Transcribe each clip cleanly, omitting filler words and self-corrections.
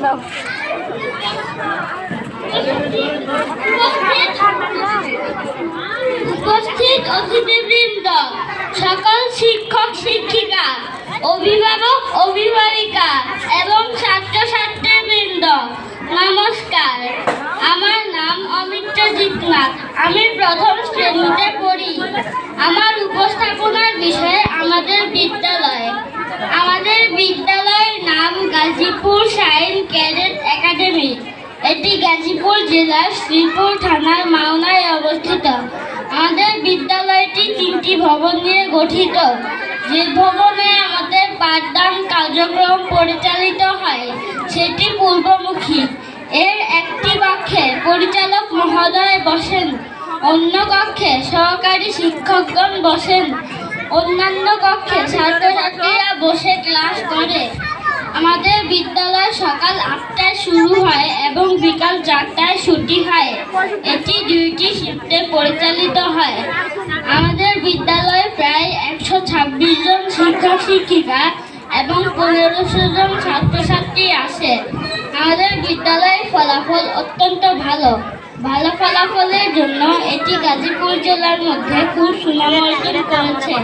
দাও। উপস্থিত অতিথিবৃন্দ, সকল শিক্ষক শিক্ষিকা, অভিভাবক অভিভাবিকা এবং ছাত্রছাত্রীবৃন্দ, নমস্কার। আমার নাম অমিত্রজিৎ নাথ। আমি প্রথম শ্রেণীতে পড়ি। আমার উপস্থাপনার বিষয় আমাদের বিদ্যালয়। আমাদের বিদ্যালয়ের নাম গাজীপুর শাইন ক্যাডেট একাডেমি। এটি গাজীপুর জেলার শ্রীপুর থানার মাওনায় অবস্থিত। আমাদের বিদ্যালয়টি 3টি ভবন নিয়ে গঠিত। যে ভবনে আমাদের পাঠদান কার্যক্রম পরিচালিত হয় সেটি পূর্বমুখী। এর একটি কক্ষে পরিচালক মহোদয় বসেন, অন্য কক্ষে সহকারী শিক্ষকগণ বসেন, অন্যান্য কক্ষে ছাত্রছাত্রীরা বসে ক্লাস করে। আমাদের বিদ্যালয় সকাল 8টায় শুরু হয় এবং বিকাল 4টায় ছুটি হয়। এটি 2টি শিফটে পরিচালিত হয়। আমাদের বিদ্যালয়ে প্রায় 126 জন শিক্ষক শিক্ষিকা এবং 1500 জন ছাত্রছাত্রী আসে। আমাদের বিদ্যালয়ের ফলাফল অত্যন্ত ভালো। ভালো ফলাফলের জন্য এটি গাজীপুর জেলার মধ্যে খুব সুনাম অর্জন করেছে।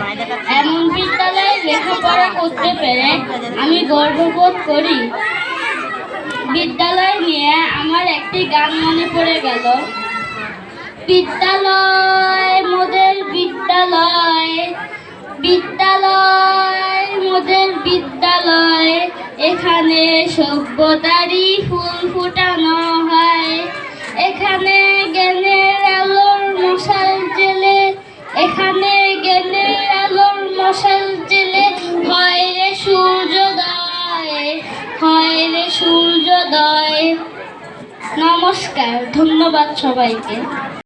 এমন বিদ্যালয়ে লেখাপড়া করতে পেরে আমি গর্ববোধ করি। বিদ্যালয় নিয়ে আমার একটি গান মনে পড়ে গেল। বিদ্যালয় মোদের বিদ্যালয়, বিদ্যালয় মোদের বিদ্যালয়, এখানে সভ্যতারই ফুল ফুটানো হয়। এখানে জ্ঞানের আলোর মশাল জেলে, এখানে জ্ঞানের আলোর মশাল জেলে হয় রে সূর্যোদয়, হয় রে সূর্যোদয়। নমস্কার, ধন্যবাদ সবাইকে।